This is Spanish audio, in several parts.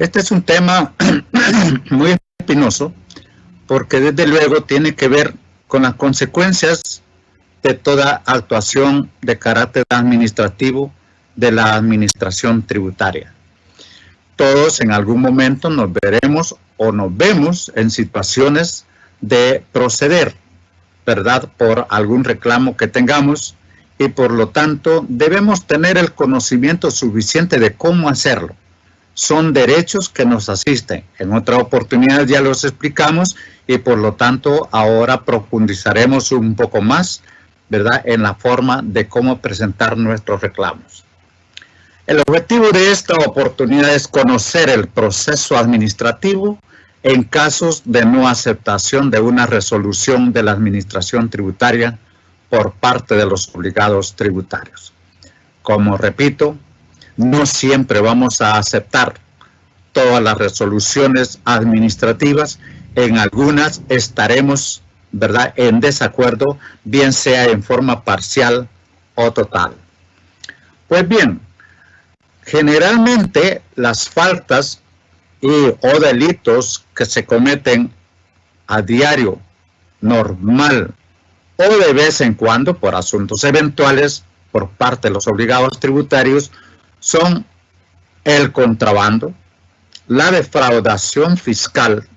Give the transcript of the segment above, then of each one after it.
Este es un tema muy espinoso porque desde luego tiene que ver con las consecuencias de toda actuación de carácter administrativo de la administración tributaria. Todos en algún momento nos veremos o nos vemos en situaciones de proceder, ¿verdad?, por algún reclamo que tengamos y por lo tanto debemos tener el conocimiento suficiente de cómo hacerlo. Son derechos que nos asisten. En otra oportunidad ya los explicamos y por lo tanto ahora profundizaremos un poco más, ¿verdad?, en la forma de cómo presentar nuestros reclamos. El objetivo de esta oportunidad es conocer el proceso administrativo en casos de no aceptación de una resolución de la administración tributaria por parte de los obligados tributarios. Como repito, no siempre vamos a aceptar todas las resoluciones administrativas. En algunas estaremos, ¿verdad?, en desacuerdo, bien sea en forma parcial o total. Pues bien, generalmente las faltas o delitos que se cometen a diario, normal o de vez en cuando por asuntos eventuales por parte de los obligados tributarios son el contrabando, la defraudación fiscal,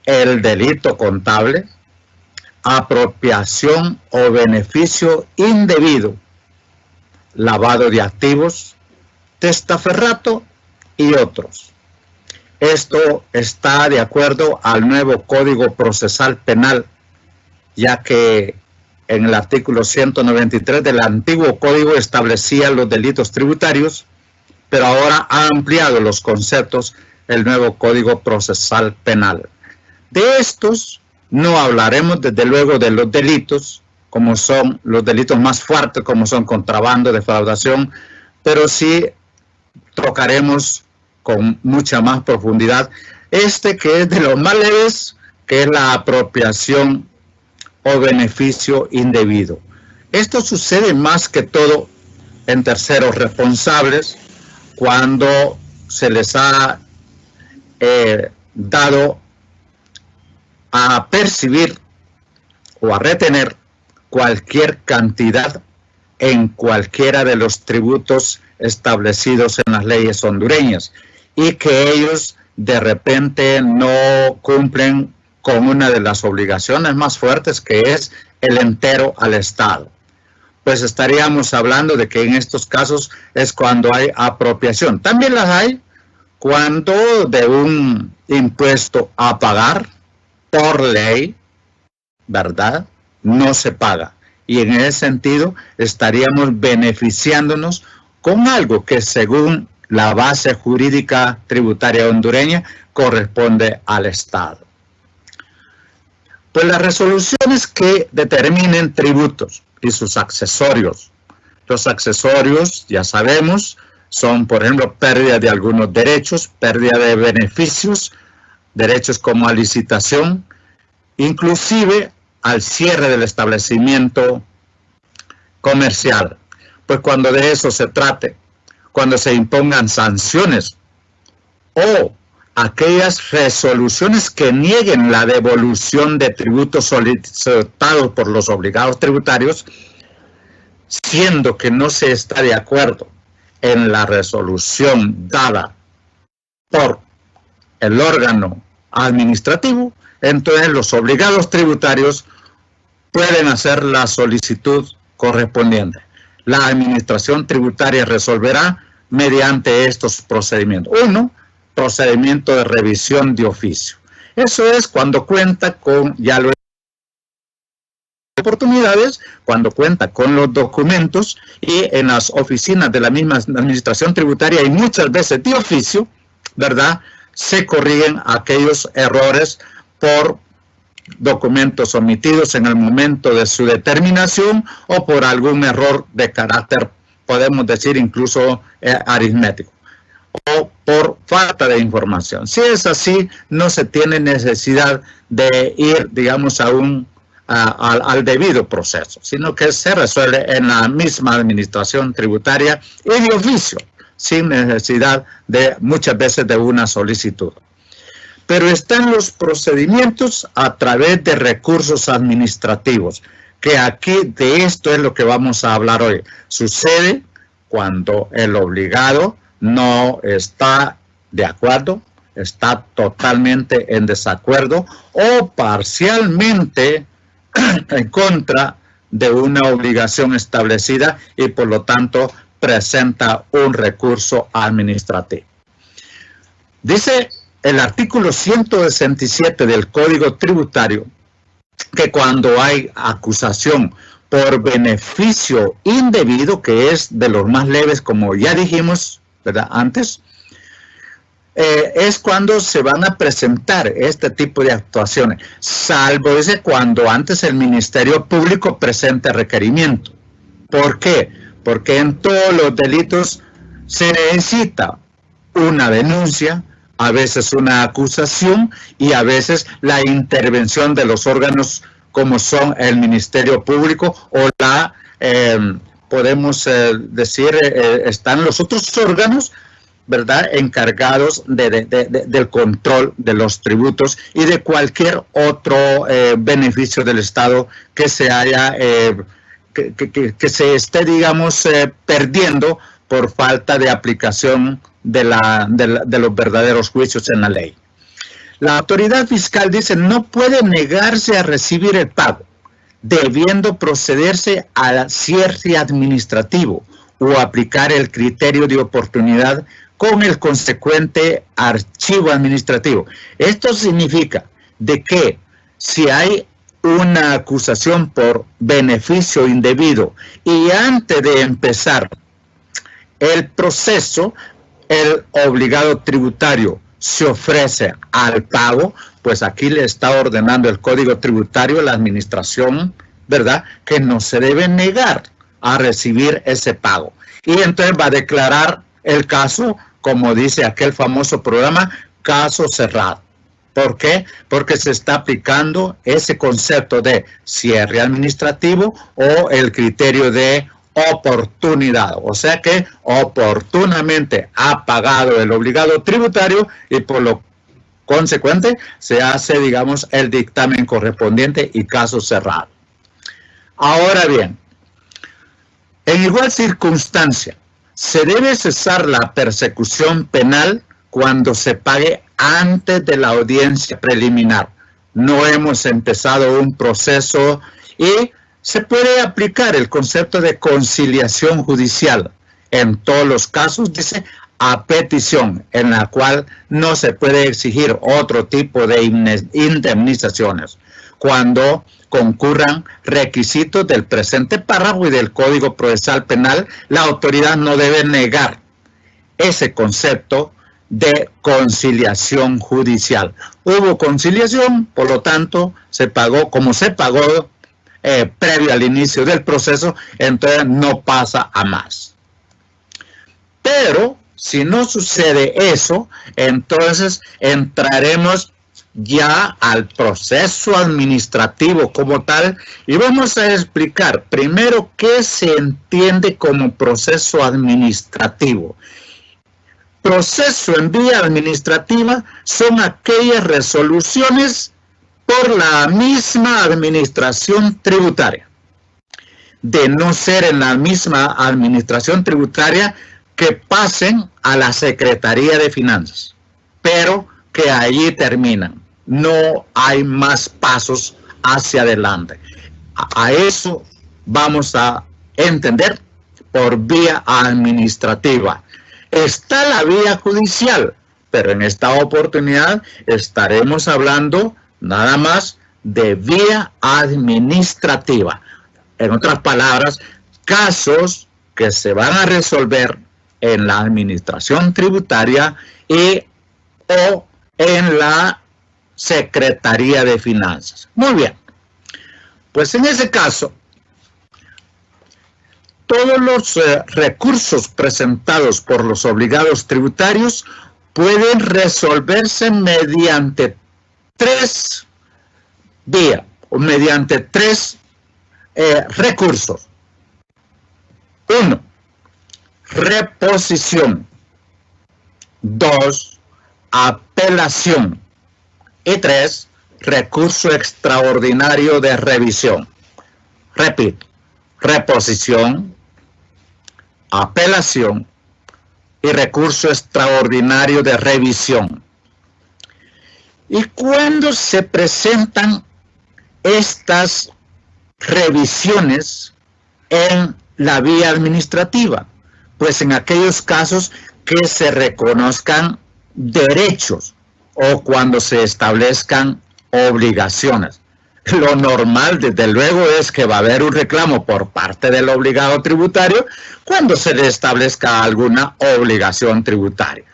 el delito contable, apropiación o beneficio indebido, lavado de activos, testaferrato y otros. Esto está de acuerdo al nuevo Código Procesal Penal, ya que en el artículo 193 del antiguo código establecía los delitos tributarios, pero ahora ha ampliado los conceptos el nuevo Código Procesal Penal. De estos no hablaremos desde luego de los delitos, como son los delitos más fuertes, como son contrabando, defraudación, pero sí tocaremos con mucha más profundidad este que es de los más leves, que es la apropiación o beneficio indebido. Esto sucede más que todo en terceros responsables cuando se les ha dado a percibir o a retener cualquier cantidad en cualquiera de los tributos establecidos en las leyes hondureñas y que ellos de repente no cumplen con una de las obligaciones más fuertes, que es el entero al Estado. Pues estaríamos hablando de que en estos casos es cuando hay apropiación. También las hay cuando de un impuesto a pagar por ley, ¿verdad?, no se paga. Y en ese sentido estaríamos beneficiándonos con algo que según la base jurídica tributaria hondureña corresponde al Estado. Pues las resoluciones que determinen tributos y sus accesorios. Los accesorios, ya sabemos, son, por ejemplo, pérdida de algunos derechos, pérdida de beneficios, derechos como a licitación, inclusive al cierre del establecimiento comercial. Pues cuando de eso se trate, cuando se impongan sanciones o aquellas resoluciones que nieguen la devolución de tributos solicitados por los obligados tributarios, siendo que no se está de acuerdo en la resolución dada por el órgano administrativo, entonces los obligados tributarios pueden hacer la solicitud correspondiente. La administración tributaria resolverá mediante estos procedimientos. Uno, procedimiento de revisión de oficio. Eso es cuando cuenta con, ya lo he oportunidades, cuando cuenta con los documentos y en las oficinas de la misma administración tributaria y muchas veces de oficio, ¿verdad?, se corrigen aquellos errores por documentos omitidos en el momento de su determinación o por algún error de carácter, podemos decir incluso aritmético, o por falta de información. Si es así, no se tiene necesidad de ir, digamos, al debido proceso, sino que se resuelve en la misma administración tributaria y de oficio. sin necesidad de muchas veces de una solicitud. Pero están los procedimientos a través de recursos administrativos, que aquí de esto es lo que vamos a hablar hoy. Sucede cuando el obligado no está de acuerdo, está totalmente en desacuerdo o parcialmente en contra de una obligación establecida y por lo tanto presenta un recurso administrativo. Dice el artículo 167 del Código Tributario que cuando hay acusación por beneficio indebido, que es de los más leves, como ya dijimos, ¿verdad? Antes, es cuando se van a presentar este tipo de actuaciones, salvo ese cuando antes el Ministerio Público presente requerimiento. ¿Por qué? Porque en todos los delitos se necesita una denuncia, a veces una acusación y a veces la intervención de los órganos como son el Ministerio Público o la, podemos decir, están los otros órganos, ¿verdad?, encargados del control de los tributos y de cualquier otro beneficio del Estado que se haya, que se esté, digamos, perdiendo por falta de aplicación de los verdaderos juicios en la ley. La autoridad fiscal dice no puede negarse a recibir el pago, debiendo procederse al cierre administrativo o aplicar el criterio de oportunidad con el consecuente archivo administrativo. Esto significa de que si hay una acusación por beneficio indebido y antes de empezar el proceso, el obligado tributario se ofrece al pago, pues aquí le está ordenando el Código Tributario a la administración, ¿verdad?, que no se debe negar a recibir ese pago. Y entonces va a declarar el caso, como dice aquel famoso programa, caso cerrado. ¿Por qué? Porque se está aplicando ese concepto de cierre administrativo o el criterio de oportunidad, o sea que oportunamente ha pagado el obligado tributario y por lo consecuente se hace, digamos, el dictamen correspondiente y caso cerrado. Ahora bien, en igual circunstancia, se debe cesar la persecución penal cuando se pague antes de la audiencia preliminar. No hemos empezado un proceso y se puede aplicar el concepto de conciliación judicial en todos los casos, dice, a petición, en la cual no se puede exigir otro tipo de indemnizaciones cuando concurran requisitos del presente párrafo y del Código Procesal Penal. La autoridad no debe negar ese concepto de conciliación judicial. Hubo conciliación, por lo tanto, se pagó como se pagó previo al inicio del proceso, entonces no pasa a más. Pero si no sucede eso, entonces entraremos ya al proceso administrativo como tal y vamos a explicar primero qué se entiende como proceso administrativo. Proceso en vía administrativa son aquellas resoluciones por la misma administración tributaria. De no ser en la misma administración tributaria, que pasen a la Secretaría de Finanzas, pero que allí terminan. No hay más pasos hacia adelante. A eso vamos a entender por vía administrativa. Está la vía judicial, pero en esta oportunidad estaremos hablando nada más de vía administrativa. En otras palabras, casos que se van a resolver en la administración tributaria y o en la Secretaría de Finanzas. Muy bien. Pues en ese caso, todos los recursos presentados por los obligados tributarios pueden resolverse mediante tres vías o mediante tres recursos. 1. Reposición. 2, apelación. Y 3, recurso extraordinario de revisión. Repito, reposición, apelación y recurso extraordinario de revisión. Y cuando se presentan estas revisiones en la vía administrativa, pues en aquellos casos que se reconozcan derechos o cuando se establezcan obligaciones. Lo normal, desde luego, es que va a haber un reclamo por parte del obligado tributario cuando se le establezca alguna obligación tributaria.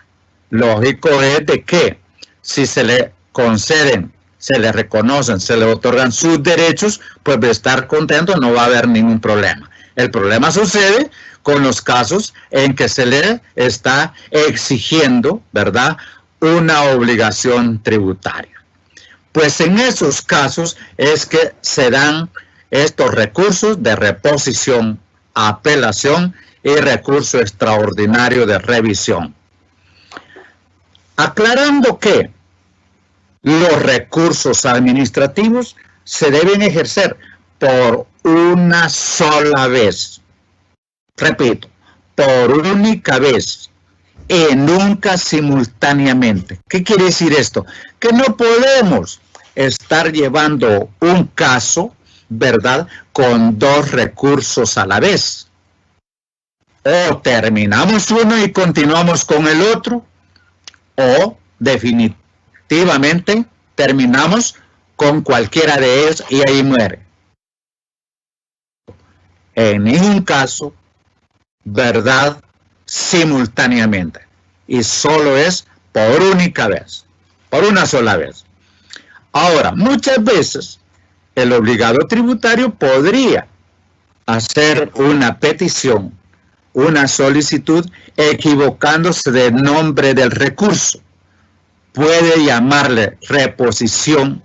Lógico es de que si se le conceden, se le reconocen, se le otorgan sus derechos, pues de estar contento no va a haber ningún problema. El problema sucede con los casos en que se le está exigiendo, ¿verdad?, una obligación tributaria. Pues en esos casos es que se dan estos recursos de reposición, apelación y recurso extraordinario de revisión. Aclarando que los recursos administrativos se deben ejercer por una sola vez. Repito, por única vez y nunca simultáneamente. ¿Qué quiere decir esto? Que no podemos estar llevando un caso, ¿verdad?, con dos recursos a la vez. O terminamos uno y continuamos con el otro, o definitivamente terminamos con cualquiera de ellos y ahí muere. En ningún caso, ¿verdad?, simultáneamente, y solo es por única vez, por una sola vez. Ahora, muchas veces el obligado tributario podría hacer una petición, una solicitud, equivocándose del nombre del recurso. Puede llamarle reposición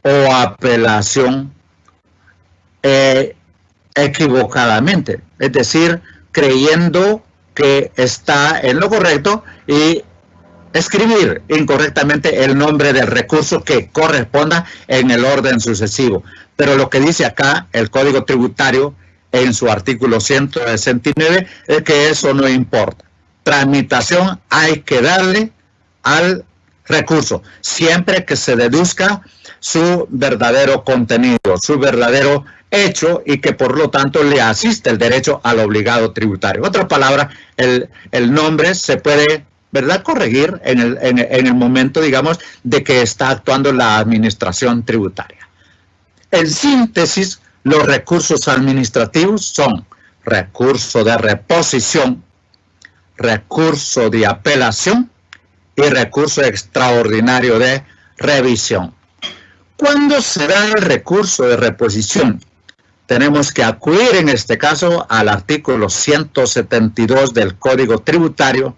o apelación equivocadamente, es decir, creyendo que está en lo correcto y escribir incorrectamente el nombre del recurso que corresponda en el orden sucesivo. Pero lo que dice acá el Código Tributario en su artículo 169 es que eso no importa. Tramitación hay que darle al recurso, siempre que se deduzca su verdadero contenido, su verdadero hecho y que por lo tanto le asiste el derecho al obligado tributario. En otras palabras, el nombre se puede, ¿verdad?, corregir en el momento, digamos, de que está actuando la administración tributaria. En síntesis, los recursos administrativos son recurso de reposición, recurso de apelación y recurso extraordinario de revisión. ¿Cuándo se da el recurso de reposición? Tenemos que acudir en este caso al artículo 172 del Código Tributario,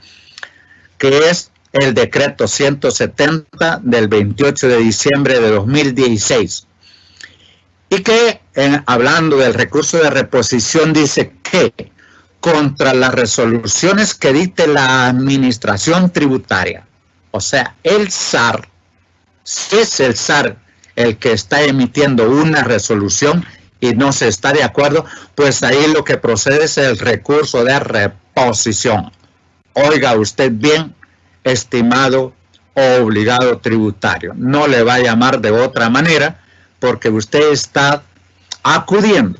que es el decreto 170 del 28 de diciembre de 2016. Y que, hablando del recurso de reposición, dice que contra las resoluciones que dicte la administración tributaria, o sea, el SAR, si es el SAR el que está emitiendo una resolución y no se está de acuerdo, pues ahí lo que procede es el recurso de reposición. Oiga usted bien, estimado obligado tributario, no le va a llamar de otra manera porque usted está acudiendo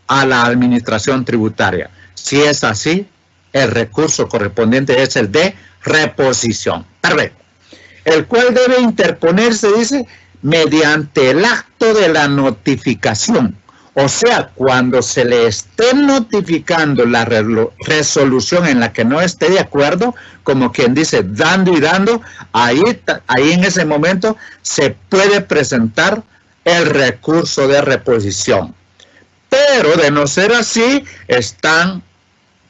a la administración tributaria. Si es así, el recurso correspondiente es el de reposición. Perfecto. El cual debe interponerse, dice, mediante el acto de la notificación. O sea, cuando se le esté notificando la resolución en la que no esté de acuerdo, como quien dice, dando y dando, ahí en ese momento se puede presentar el recurso de reposición. Pero de no ser así, están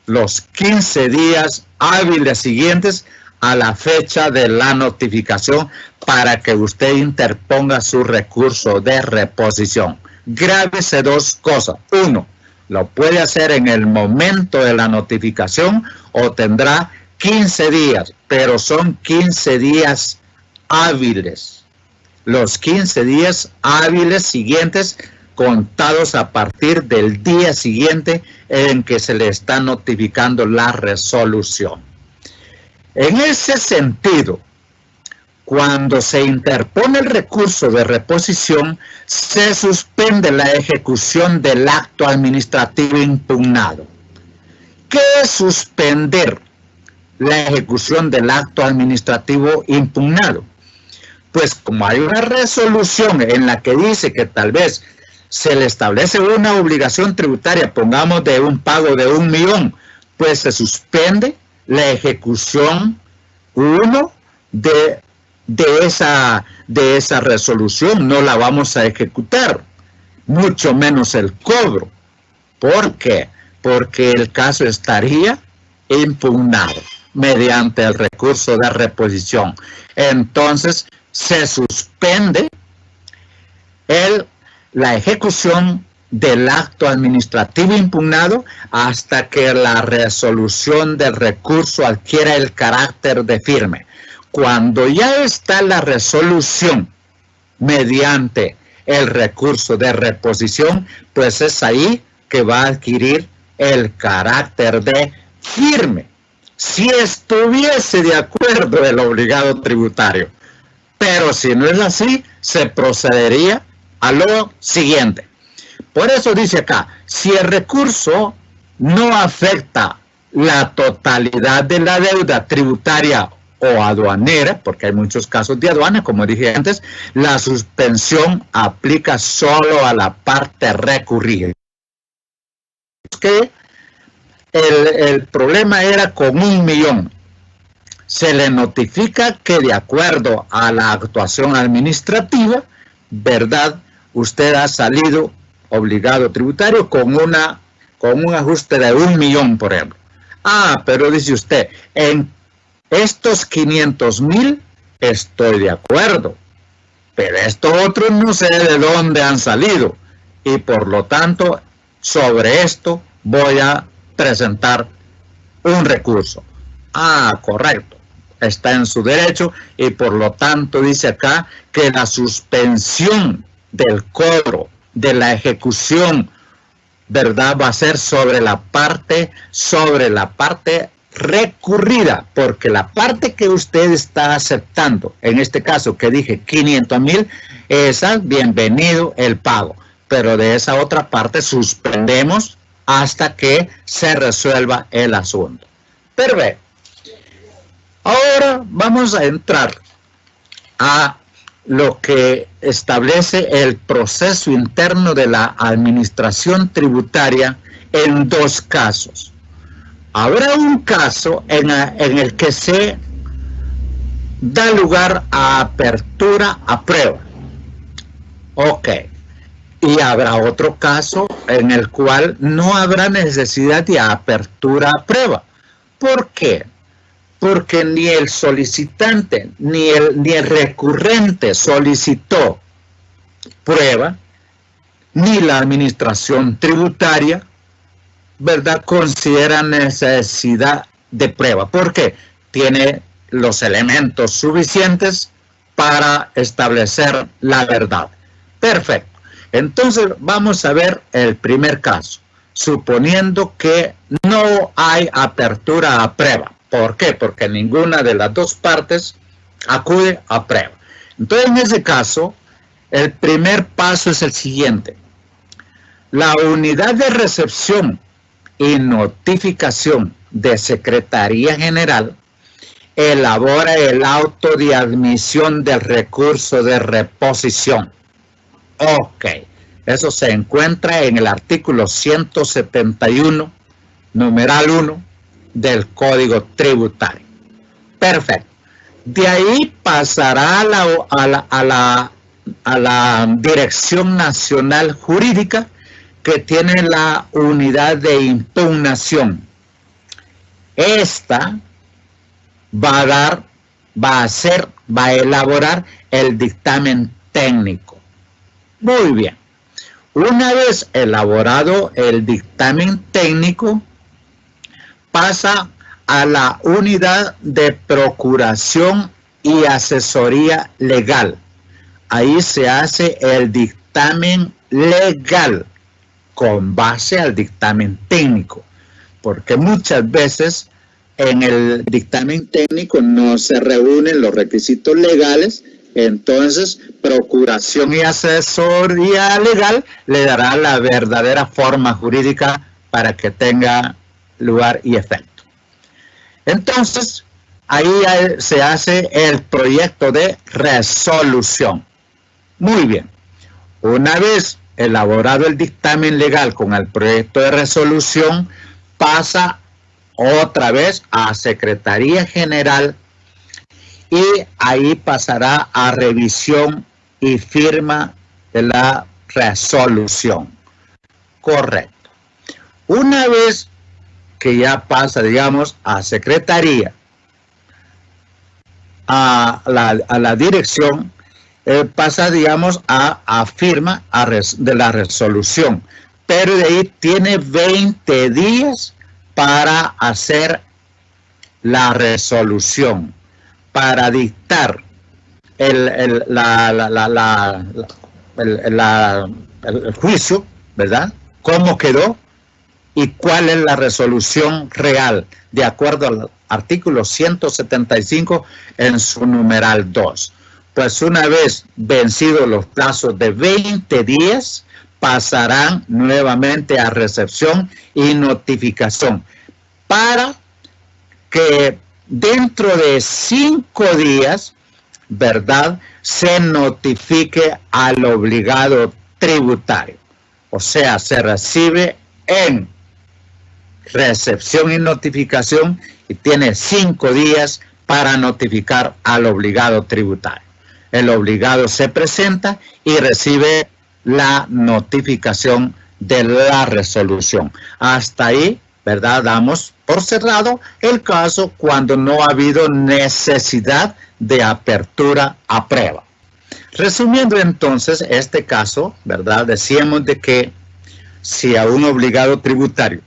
los 15 días hábiles siguientes a la fecha de la notificación para que usted interponga su recurso de reposición. Grábese dos cosas. Uno, lo puede hacer en el momento de la notificación o tendrá 15 días, pero son 15 días hábiles. Los 15 días hábiles siguientes contados a partir del día siguiente en que se le está notificando la resolución. En ese sentido, cuando se interpone el recurso de reposición, se suspende la ejecución del acto administrativo impugnado. ¿Qué es suspender la ejecución del acto administrativo impugnado? Pues como hay una resolución en la que dice que tal vez se le establece una obligación tributaria, pongamos de un pago de 1 millón, pues se suspende la ejecución de esa resolución, no la vamos a ejecutar, mucho menos el cobro. ¿Por qué? Porque el caso estaría impugnado mediante el recurso de reposición. Entonces, se suspende la ejecución del acto administrativo impugnado hasta que la resolución del recurso adquiera el carácter de firme. Cuando ya está la resolución mediante el recurso de reposición, pues es ahí que va a adquirir el carácter de firme, si estuviese de acuerdo el obligado tributario. Pero si no es así, se procedería a lo siguiente. Por eso dice acá, si el recurso no afecta la totalidad de la deuda tributaria o aduanera, porque hay muchos casos de aduana, como dije antes, la suspensión aplica solo a la parte recurrida. Que el problema era con 1 millón. Se le notifica que de acuerdo a la actuación administrativa, ¿verdad?, usted ha salido obligado tributario con un ajuste de 1 millón, por ejemplo. Pero dice usted, en estos 500,000 estoy de acuerdo, pero estos otros no sé de dónde han salido y por lo tanto sobre esto voy a presentar un recurso. Correcto, está en su derecho y por lo tanto dice acá que la suspensión del cobro de la ejecución, ¿verdad?, va a ser sobre la parte recurrida, porque la parte que usted está aceptando, en este caso que dije 500,000, esa, bienvenido el pago, pero de esa otra parte suspendemos hasta que se resuelva el asunto. Perfecto. Ahora vamos a entrar a lo que establece el proceso interno de la administración tributaria en 2 casos. Habrá un caso en el que se da lugar a apertura a prueba. Ok. Y habrá otro caso en el cual no habrá necesidad de apertura a prueba. ¿Por qué? Porque ni el solicitante ni el recurrente solicitó prueba, ni la administración tributaria, ¿verdad?, considera necesidad de prueba. ¿Por qué? Tiene los elementos suficientes para establecer la verdad. Perfecto. Entonces vamos a ver el primer caso, suponiendo que no hay apertura a prueba. ¿Por qué? Porque ninguna de las 2 partes acude a prueba. Entonces, en ese caso, el primer paso es el siguiente. La unidad de recepción y notificación de Secretaría General elabora el auto de admisión del recurso de reposición. Ok, eso se encuentra en el artículo 171, numeral 1, del Código Tributario. Perfecto. De ahí pasará a la Dirección Nacional Jurídica, que tiene la unidad de impugnación. Esta va a elaborar el dictamen técnico. Muy bien. Una vez elaborado el dictamen técnico, pasa a la unidad de procuración y asesoría legal. Ahí se hace el dictamen legal con base al dictamen técnico, porque muchas veces en el dictamen técnico no se reúnen los requisitos legales. Entonces, procuración y asesoría legal le dará la verdadera forma jurídica para que tenga lugar y efecto. Entonces, ahí se hace el proyecto de resolución. Muy bien. Una vez elaborado el dictamen legal con el proyecto de resolución, pasa otra vez a Secretaría General y ahí pasará a revisión y firma de la resolución. Correcto. Una vez que ya pasa, digamos, a Secretaría, a la dirección, pasa, digamos, a firma de la resolución. Pero de ahí tiene 20 días para hacer la resolución, para dictar el juicio, ¿verdad? ¿Cómo quedó? ¿Y cuál es la resolución real? De acuerdo al artículo 175 en su numeral 2. Pues una vez vencidos los plazos de 20 días, pasarán nuevamente a recepción y notificación para que dentro de 5 días, ¿verdad?, se notifique al obligado tributario. O sea, se recibe en recepción y notificación y tiene 5 días para notificar al obligado tributario. El obligado se presenta y recibe la notificación de la resolución. Hasta ahí, ¿verdad?, damos por cerrado el caso cuando no ha habido necesidad de apertura a prueba. Resumiendo entonces este caso, ¿verdad?, decíamos de que si a un obligado tributario,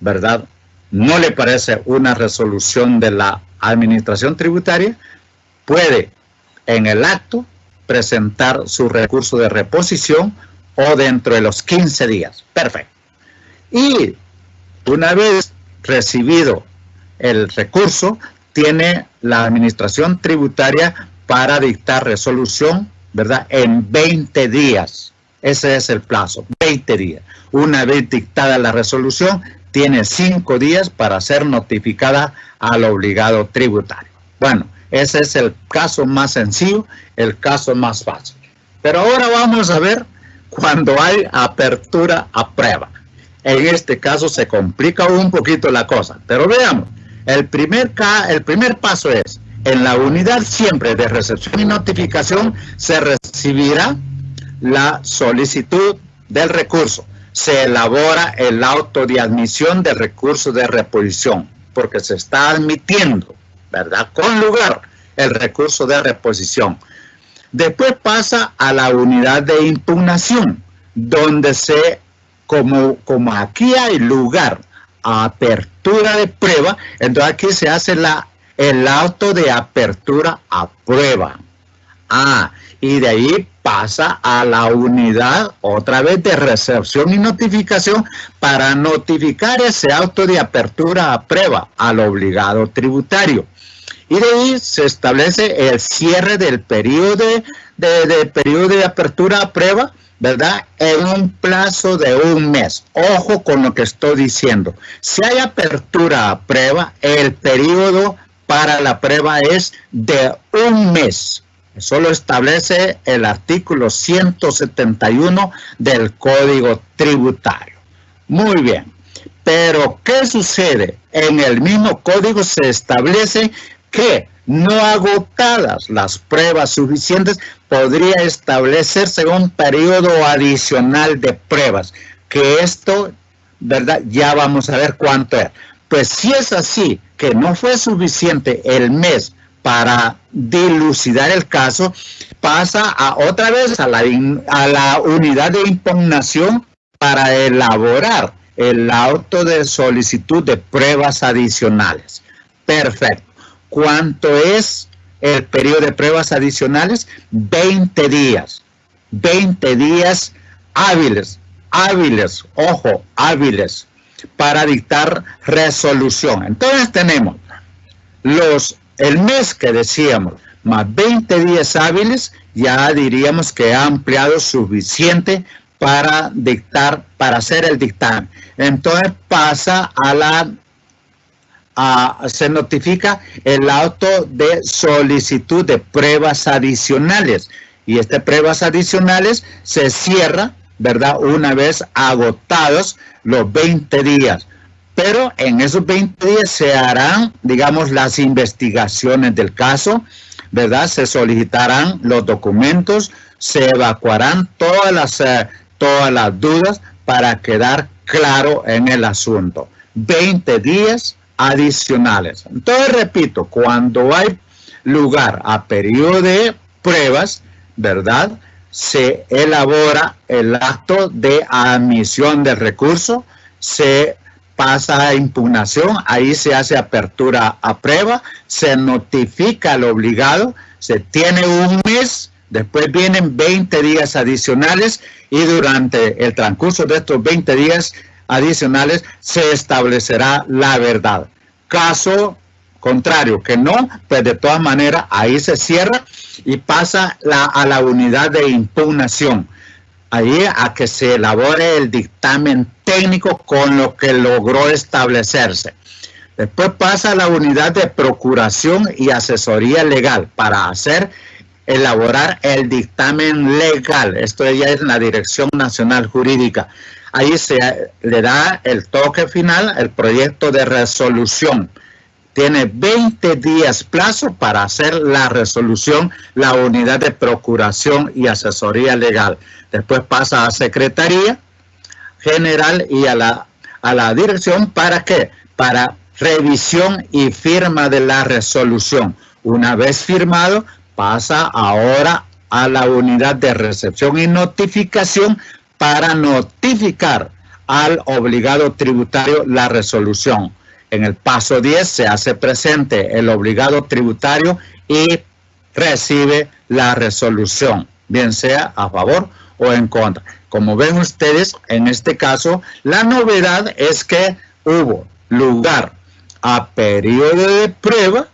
¿verdad?, no le parece una resolución de la administración tributaria, puede en el acto presentar su recurso de reposición o dentro de los 15 días. Perfecto. Y una vez recibido el recurso, tiene la administración tributaria para dictar resolución, ¿verdad?, en 20 días. Ese es el plazo, 20 días. Una vez dictada la resolución, tiene 5 días para ser notificada al obligado tributario. Bueno, ese es el caso más sencillo, el caso más fácil. Pero ahora vamos a ver cuando hay apertura a prueba. En este caso se complica un poquito la cosa, pero veamos. El primer paso es, en la unidad siempre de recepción y notificación se recibirá la solicitud del recurso. Se elabora el auto de admisión del recurso de reposición, porque se está admitiendo, ¿verdad?, con lugar el recurso de reposición. Después pasa a la unidad de impugnación, donde como aquí hay lugar a apertura de prueba, entonces aquí se hace el auto de apertura a prueba. Y de ahí pasa a la unidad otra vez de recepción y notificación para notificar ese auto de apertura a prueba al obligado tributario. Y de ahí se establece el cierre del periodo de apertura a prueba, ¿verdad?, en un plazo de 1 mes. Ojo con lo que estoy diciendo. Si hay apertura a prueba, el periodo para la prueba es de 1 mes. Eso lo establece el artículo 171 del Código Tributario. Muy bien. Pero, ¿qué sucede? En el mismo código se establece que no agotadas las pruebas suficientes, podría establecerse un periodo adicional de pruebas, que esto, ¿verdad?, ya vamos a ver cuánto es. Pues si es así, que no fue suficiente el mes para dilucidar el caso, pasa otra vez a la unidad de impugnación para elaborar el auto de solicitud de pruebas adicionales. Perfecto. ¿Cuánto es el periodo de pruebas adicionales? 20 días. 20 días hábiles, ojo, hábiles, para dictar resolución. Entonces tenemos el mes que decíamos, más 20 días hábiles, ya diríamos que ha ampliado suficiente para hacer el dictamen. Entonces pasa se notifica el auto de solicitud de pruebas adicionales. Y pruebas adicionales se cierra, ¿verdad?, una vez agotados los 20 días. Pero en esos 20 días se harán, digamos, las investigaciones del caso, ¿verdad? Se solicitarán los documentos, se evacuarán todas las dudas para quedar claro en el asunto. 20 días adicionales. Entonces, repito, cuando hay lugar a periodo de pruebas, ¿verdad?, se elabora el acto de admisión del recurso, se pasa a impugnación, ahí se hace apertura a prueba, se notifica al obligado, se tiene un mes, después vienen 20 días adicionales y durante el transcurso de estos 20 días adicionales se establecerá la verdad. Caso contrario, que no, pues de todas maneras ahí se cierra y pasa a la unidad de impugnación. Ahí a que se elabore el dictamen técnico con lo que logró establecerse. Después pasa a la unidad de procuración y asesoría legal para elaborar el dictamen legal. Esto ya es la Dirección Nacional Jurídica. Ahí se le da el toque final, el proyecto de resolución. Tiene 20 días plazo para hacer la resolución, la unidad de procuración y asesoría legal. Después pasa a Secretaría General y a la dirección, ¿para qué? Para revisión y firma de la resolución. Una vez firmado, pasa ahora a la unidad de recepción y notificación para notificar al obligado tributario la resolución. En el paso 10 se hace presente el obligado tributario y recibe la resolución, bien sea a favor o en contra. Como ven ustedes, en este caso, la novedad es que hubo lugar a periodo de prueba,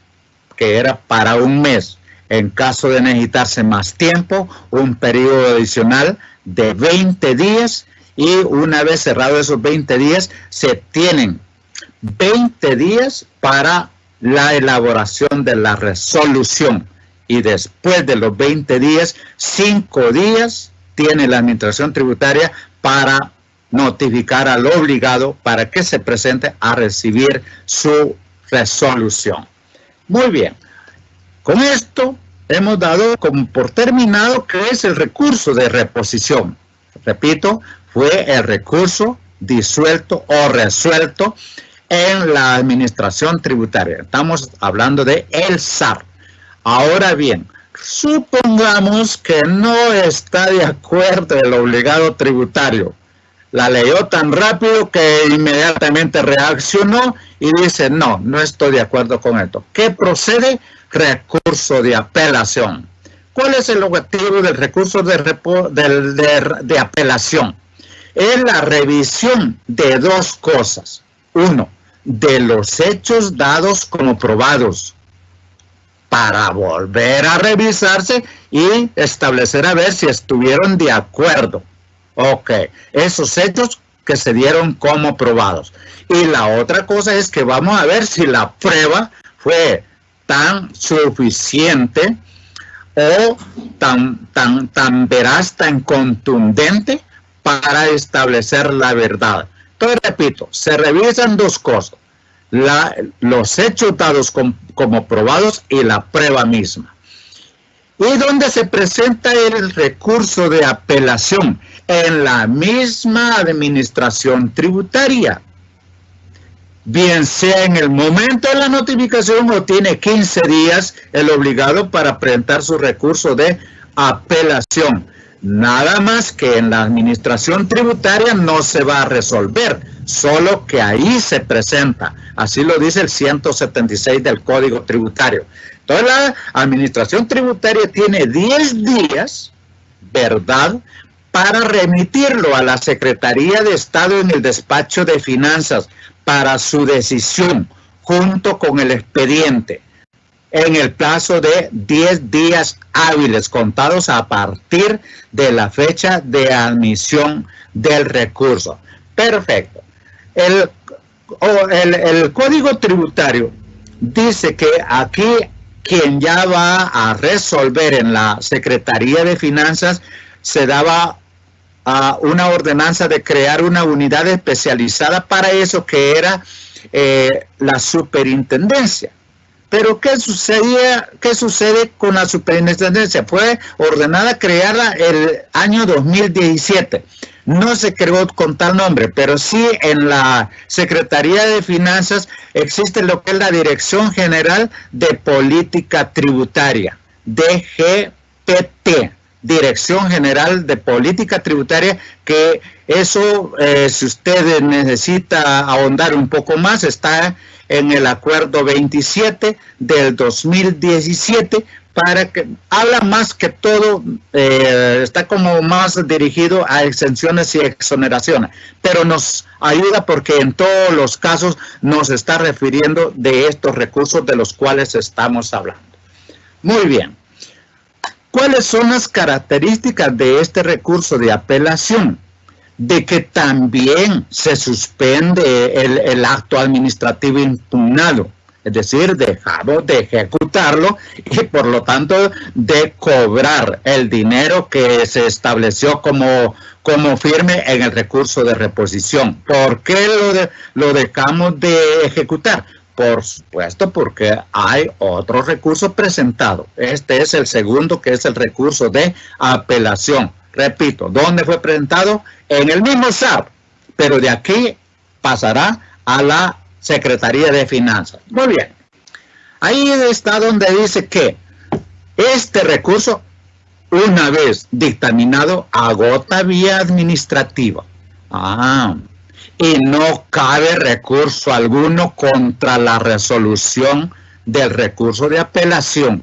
que era para un mes. En caso de necesitarse más tiempo, un periodo adicional de 20 días y una vez cerrados esos 20 días, se tienen 20 días para la elaboración de la resolución y después de los 20 días, 5 días tiene la Administración Tributaria para notificar al obligado para que se presente a recibir su resolución. Muy bien, con esto hemos dado como por terminado que es el recurso de reposición. Repito, fue el recurso disuelto o resuelto en la Administración Tributaria. Estamos hablando de el SAR. Ahora bien, supongamos que no está de acuerdo el obligado tributario. La leyó tan rápido que inmediatamente reaccionó y dice, no estoy de acuerdo con esto. ¿Qué procede? Recurso de apelación. ¿Cuál es el objetivo del recurso de apelación? Es la revisión de dos cosas. Uno, de los hechos dados como probados para volver a revisarse y establecer a ver si estuvieron de acuerdo. Ok, esos hechos que se dieron como probados. Y la otra cosa es que vamos a ver si la prueba fue tan suficiente o tan veraz, tan contundente para establecer la verdad. Entonces, repito, se revisan dos cosas, los hechos dados como probados y la prueba misma. ¿Y dónde se presenta el recurso de apelación? En la misma Administración Tributaria. Bien sea en el momento de la notificación o tiene 15 días el obligado para presentar su recurso de apelación. Nada más que en la administración tributaria no se va a resolver, solo que ahí se presenta. Así lo dice el 176 del Código Tributario. Entonces la administración tributaria tiene 10 días, ¿verdad?, para remitirlo a la Secretaría de Estado en el despacho de finanzas para su decisión, junto con el expediente, en el plazo de 10 días hábiles contados a partir de la fecha de admisión del recurso. Perfecto. El Código Tributario dice que aquí quien ya va a resolver en la Secretaría de Finanzas se daba una ordenanza de crear una unidad especializada para eso, que era la superintendencia. Pero ¿qué sucede con la superintendencia? Fue ordenada crearla el año 2017. No se creó con tal nombre, pero sí en la Secretaría de Finanzas existe lo que es la Dirección General de Política Tributaria, DGPT. Dirección General de Política Tributaria, que eso, si usted necesita ahondar un poco más, está en el acuerdo 27 del 2017, para que habla más que todo, está como más dirigido a exenciones y exoneraciones, pero nos ayuda porque en todos los casos nos está refiriendo de estos recursos de los cuales estamos hablando. Muy bien. ¿Cuáles son las características de este recurso de apelación? De que también se suspende el acto administrativo impugnado, es decir, dejado de ejecutarlo y por lo tanto de cobrar el dinero que se estableció como firme en el recurso de reposición. ¿Por qué lo dejamos de ejecutar? Por supuesto, porque hay otro recurso presentado. Este es el segundo, que es el recurso de apelación. Repito, ¿dónde fue presentado? En el mismo SAR, pero de aquí pasará a la Secretaría de Finanzas. Muy bien. Ahí está donde dice que este recurso, una vez dictaminado, agota vía administrativa. Y no cabe recurso alguno contra la resolución del recurso de apelación.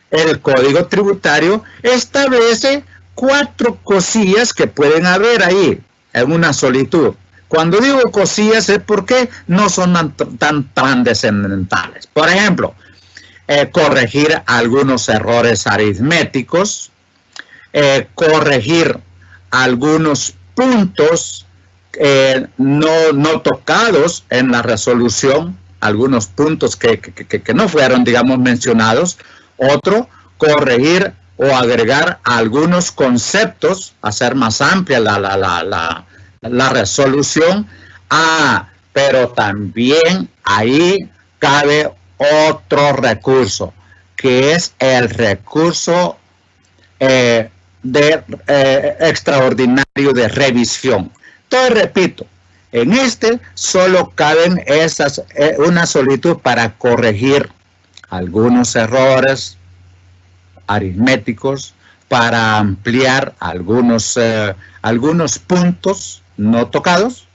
El Código Tributario establece 4 cosillas que pueden haber ahí en una solitud. Cuando digo cosillas es porque no son tan trascendentales. Por ejemplo, corregir algunos errores aritméticos, corregir algunos puntos no tocados en la resolución, algunos puntos que no fueron, digamos, mencionados. Otro, corregir o agregar algunos conceptos, hacer más amplia la resolución. Pero también ahí cabe otro recurso, que es el recurso extraordinario de revisión. Entonces, repito, en este solo caben una solitud para corregir algunos errores aritméticos, para ampliar algunos puntos no tocados,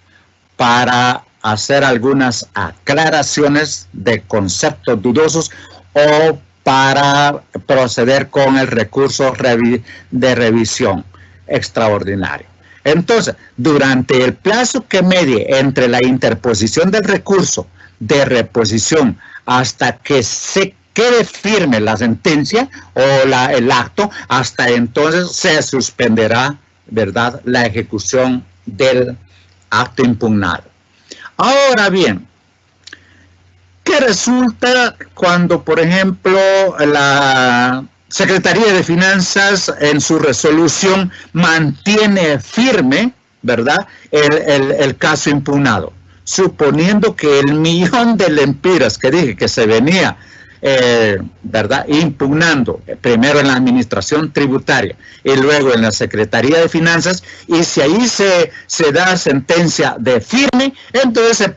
para hacer algunas aclaraciones de conceptos dudosos o para proceder con el recurso de revisión extraordinario. Entonces, durante el plazo que medie entre la interposición del recurso de reposición hasta que se quede firme la sentencia o el acto, hasta entonces se suspenderá, ¿verdad?, la ejecución del acto impugnado. Ahora bien, ¿qué resulta cuando, por ejemplo, la Secretaría de Finanzas en su resolución mantiene firme, ¿verdad?, el caso impugnado? Suponiendo que el millón de lempiras que dije que se venía, ¿verdad?, impugnando, primero en la administración tributaria y luego en la Secretaría de Finanzas, y si ahí se da sentencia de firme, entonces se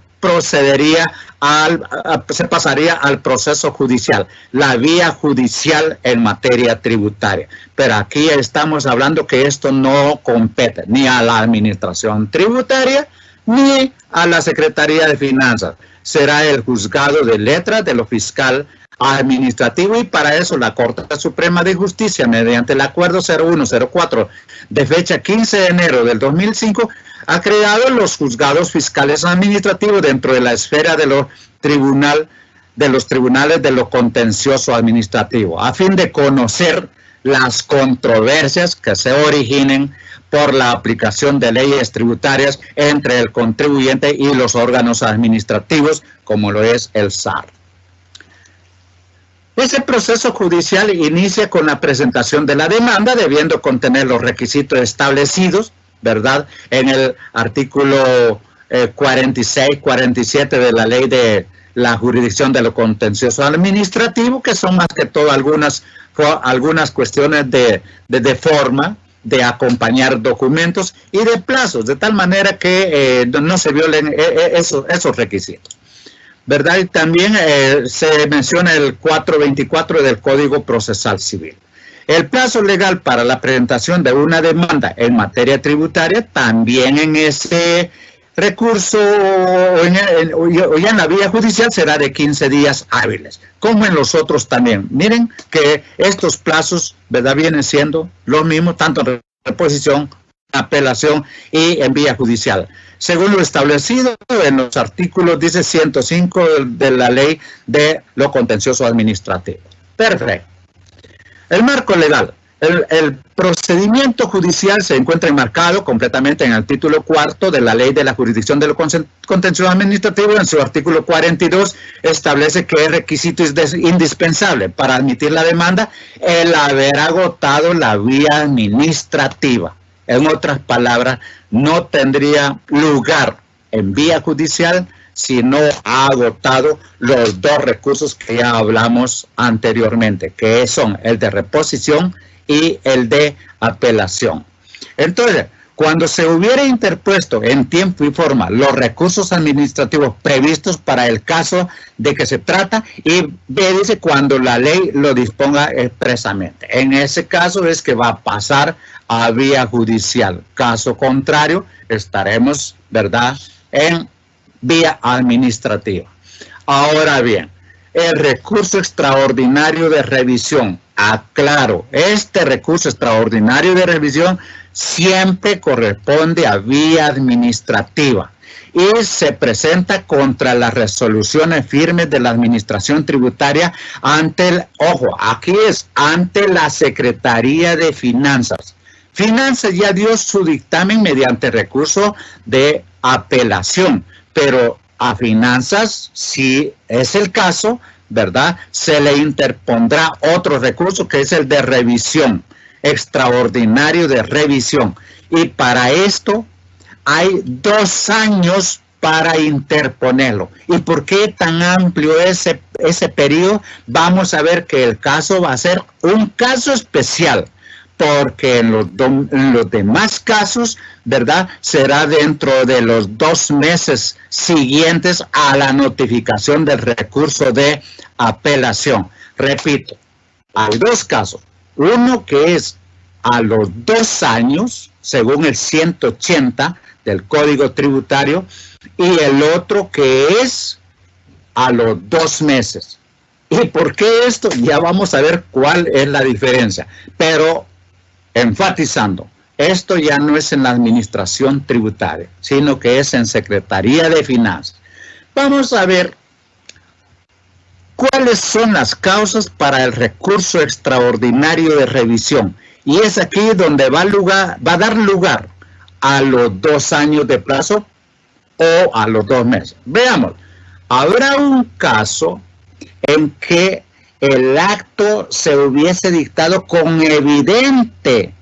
se pasaría al proceso judicial, la vía judicial en materia tributaria. Pero aquí estamos hablando que esto no compete ni a la administración tributaria ni a la Secretaría de Finanzas. Será el juzgado de letras de lo fiscal administrativo, y para eso la Corte Suprema de Justicia, mediante el Acuerdo 0104 de fecha 15 de enero del 2005, ha creado los juzgados fiscales administrativos dentro de la esfera de los tribunales de lo contencioso administrativo, a fin de conocer las controversias que se originen por la aplicación de leyes tributarias entre el contribuyente y los órganos administrativos, como lo es el SAR. Ese proceso judicial inicia con la presentación de la demanda, debiendo contener los requisitos establecidos, ¿verdad?, en el artículo 46, 47 de la Ley de la Jurisdicción de lo Contencioso Administrativo, que son más que todo algunas cuestiones de forma, de acompañar documentos y de plazos, de tal manera que no se violen esos requisitos, ¿verdad? Y también se menciona el 424 del Código Procesal Civil. El plazo legal para la presentación de una demanda en materia tributaria, también en ese recurso o ya en la vía judicial, será de 15 días hábiles, como en los otros también. Miren que estos plazos, ¿verdad?, vienen siendo los mismos, tanto en reposición, apelación y en vía judicial, según lo establecido en los artículos, dice 105 de la Ley de lo Contencioso Administrativo. Perfecto. El marco legal. El procedimiento judicial se encuentra enmarcado completamente en el título 4 de la Ley de la Jurisdicción de lo Contencioso Administrativo. En su artículo 42 establece que el requisito es indispensable para admitir la demanda el haber agotado la vía administrativa. En otras palabras, no tendría lugar en vía judicial si no ha agotado los dos recursos que ya hablamos anteriormente, que son el de reposición y el de apelación. Entonces, cuando se hubiera interpuesto en tiempo y forma los recursos administrativos previstos para el caso de que se trata, y B dice cuando la ley lo disponga expresamente. En ese caso es que va a pasar a vía judicial. Caso contrario, estaremos, ¿verdad?, en vía administrativa. Ahora bien, el recurso extraordinario de revisión. Aclaro, este recurso extraordinario de revisión siempre corresponde a vía administrativa y se presenta contra las resoluciones firmes de la Administración Tributaria ante la Secretaría de Finanzas. Finanzas ya dio su dictamen mediante recurso de apelación, pero a Finanzas, si es el caso, ¿verdad?, se le interpondrá otro recurso que es el de revisión, extraordinario de revisión. Y para esto hay 2 años para interponerlo. ¿Y por qué tan amplio ese periodo? Vamos a ver que el caso va a ser un caso especial, porque en los demás casos, ¿verdad?, será dentro de los 2 meses siguientes a la notificación del recurso de apelación. Repito, hay 2 casos. Uno que es a los 2 años, según el 180 del Código Tributario, y el otro que es a los 2 meses. ¿Y por qué esto? Ya vamos a ver cuál es la diferencia. Pero enfatizando, esto ya no es en la Administración Tributaria, sino que es en Secretaría de Finanzas. Vamos a ver cuáles son las causas para el recurso extraordinario de revisión. Y es aquí donde va a dar lugar a los 2 años de plazo o a los 2 meses. Veamos, habrá un caso en que el acto se hubiese dictado con evidente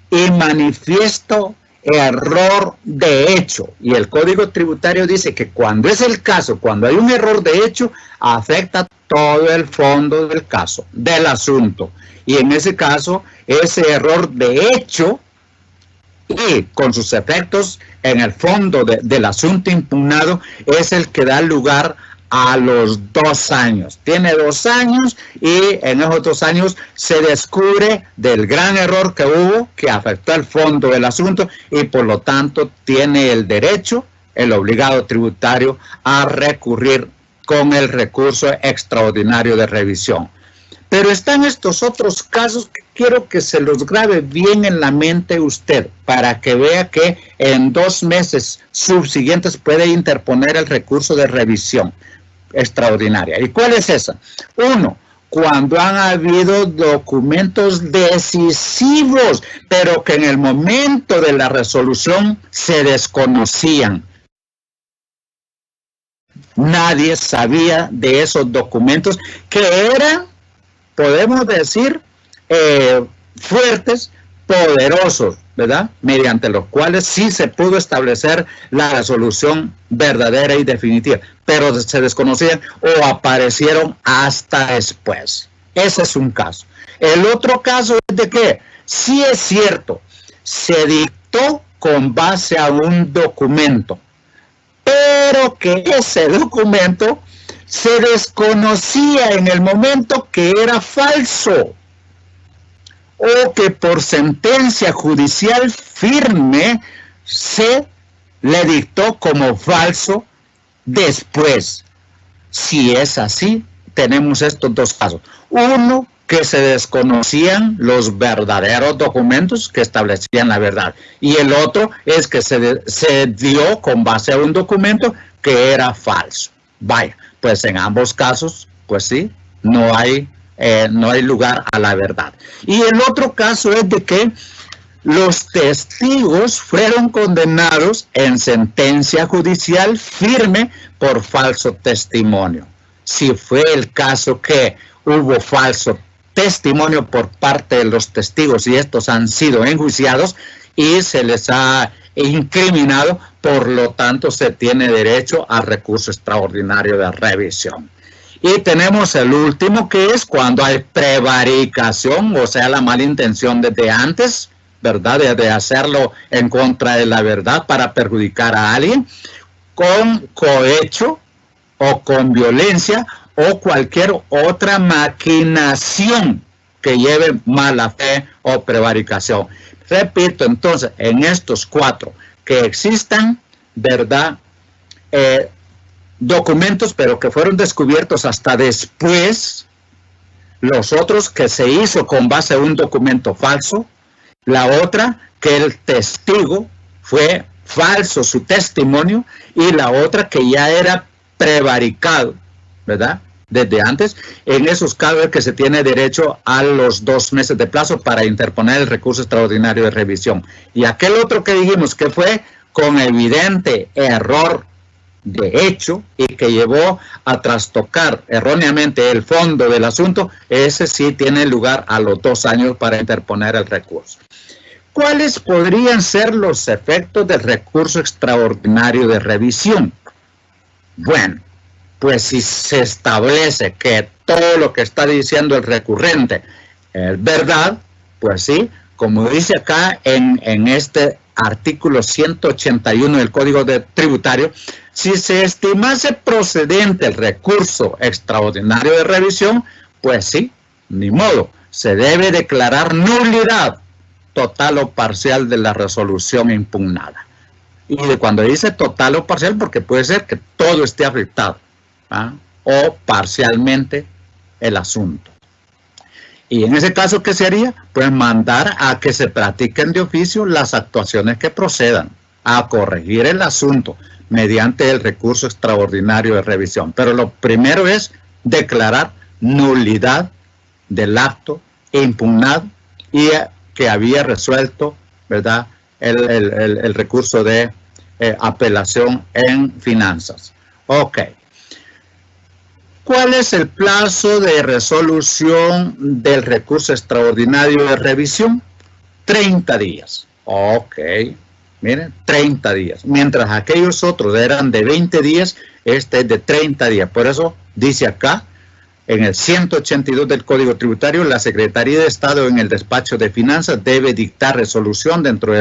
y manifiesto error de hecho. Y el Código Tributario dice que cuando es el caso, cuando hay un error de hecho, afecta todo el fondo del caso, del asunto. Y en ese caso, ese error de hecho y con sus efectos en el fondo del asunto impugnado es el que da lugar a los 2 años. Tiene 2 años y en esos 2 años se descubre del gran error que hubo, que afectó el fondo del asunto y por lo tanto tiene el derecho, el obligado tributario, a recurrir con el recurso extraordinario de revisión. Pero están estos otros casos que quiero que se los grabe bien en la mente usted para que vea que en 2 meses subsiguientes puede interponer el recurso de revisión extraordinaria. ¿Y cuál es esa? 1. Cuando han habido documentos decisivos, pero que en el momento de la resolución se desconocían. Nadie sabía de esos documentos que eran, podemos decir, fuertes, poderosos, ¿verdad? Mediante los cuales sí se pudo establecer la resolución verdadera y definitiva, pero se desconocían o aparecieron hasta después. Ese es un caso. El otro caso es de que, sí es cierto, se dictó con base a un documento, pero que ese documento se desconocía en el momento que era falso o que por sentencia judicial firme se le dictó como falso después. Si es así, tenemos estos 2 casos. Uno, que se desconocían los verdaderos documentos que establecían la verdad. Y el otro es que se dio con base a un documento que era falso. Vaya, pues en ambos casos, pues sí, no hay lugar a la verdad. Y el otro caso es de que los testigos fueron condenados en sentencia judicial firme por falso testimonio. Si fue el caso que hubo falso testimonio por parte de los testigos y estos han sido enjuiciados y se les ha incriminado, por lo tanto se tiene derecho al recurso extraordinario de revisión. Y tenemos el último, que es cuando hay prevaricación, o sea, la mala intención desde antes, ¿verdad? De hacerlo en contra de la verdad para perjudicar a alguien, con cohecho o con violencia o cualquier otra maquinación que lleve mala fe o prevaricación. Repito, entonces, en estos 4 que existan, ¿verdad? Documentos, pero que fueron descubiertos hasta después, los otros que se hizo con base a un documento falso, la otra que el testigo fue falso su testimonio y la otra que ya era prevaricado, ¿verdad? Desde antes, en esos casos que se tiene derecho a los 2 meses de plazo para interponer el recurso extraordinario de revisión. Y aquel otro que dijimos que fue con evidente error de hecho y que llevó a trastocar erróneamente el fondo del asunto, ese sí tiene lugar a los 2 años para interponer el recurso. ¿Cuáles podrían ser los efectos del recurso extraordinario de revisión? Bueno, pues si se establece que todo lo que está diciendo el recurrente es verdad, pues sí, como dice acá en este artículo 181 del Código Tributario, si se estimase procedente el recurso extraordinario de revisión, pues sí, ni modo, se debe declarar nulidad total o parcial de la resolución impugnada. Y de cuando dice total o parcial, porque puede ser que todo esté afectado, ¿ah? O parcialmente el asunto. Y en ese caso, ¿qué se haría? Pues mandar a que se practiquen de oficio las actuaciones que procedan a corregir el asunto mediante el recurso extraordinario de revisión. Pero lo primero es declarar nulidad del acto impugnado y que había resuelto, ¿verdad?, el recurso de apelación en finanzas. Ok. ¿Cuál es el plazo de resolución del recurso extraordinario de revisión? 30 días. Ok. Miren, 30 días. Mientras aquellos otros eran de 20 días, este es de 30 días. Por eso dice acá, en el 182 del Código Tributario, la Secretaría de Estado en el despacho de Finanzas debe dictar resolución dentro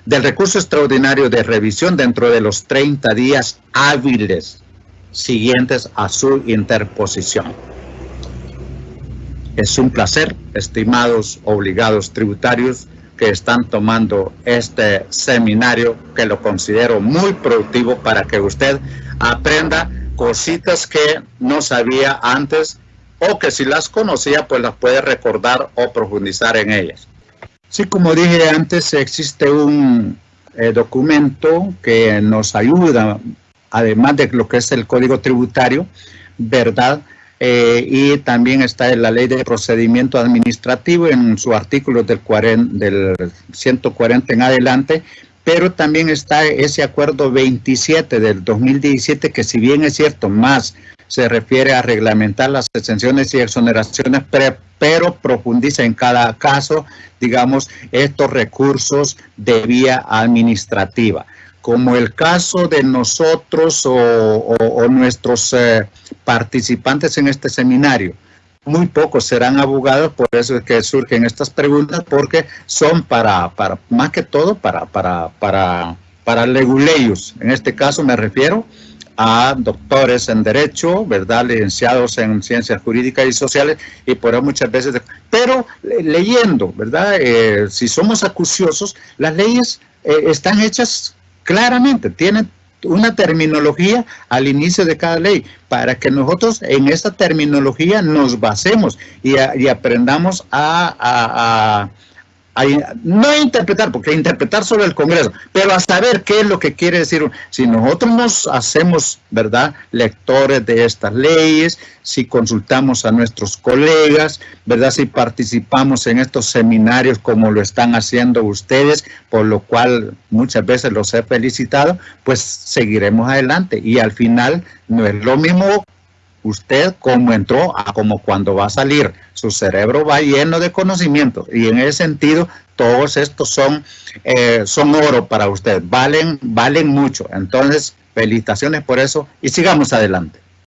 del recurso extraordinario de revisión dentro de los 30 días hábiles siguientes a su interposición. Es un placer, estimados obligados tributarios, que están tomando este seminario, que lo considero muy productivo para que usted aprenda cositas que no sabía antes, o que si las conocía, pues las puede recordar o profundizar en ellas. Sí, como dije antes, existe un documento que nos ayuda, además de lo que es el Código Tributario, ¿verdad? Y también está en la Ley de Procedimiento Administrativo en su artículo del 140 en adelante, pero también está ese acuerdo 27 del 2017, que si bien es cierto, más se refiere a reglamentar las exenciones y exoneraciones, pero profundiza en cada caso, digamos, estos recursos de vía administrativa. Como el caso de nosotros o nuestros participantes en este seminario, muy pocos serán abogados, por eso es que surgen estas preguntas, porque son para más que todo para leguleios. En este caso me refiero a doctores en Derecho, ¿verdad? Licenciados en Ciencias Jurídicas y Sociales, y por eso muchas veces, pero leyendo, ¿verdad? Si somos acuciosos, las leyes están hechas claramente, tienen una terminología al inicio de cada ley, para que nosotros en esta terminología nos basemos y aprendamos no a interpretar, porque interpretar solo el Congreso, pero a saber qué es lo que quiere decir. Si nosotros nos hacemos, ¿verdad?, lectores de estas leyes, si consultamos a nuestros colegas, ¿verdad?, si participamos en estos seminarios como lo están haciendo ustedes, por lo cual muchas veces los he felicitado, pues seguiremos adelante. Y al final no es lo mismo usted como entró a como cuando va a salir. Su cerebro va lleno de conocimiento, y en ese sentido todos estos son oro para usted, valen mucho. Entonces, felicitaciones por eso y sigamos adelante.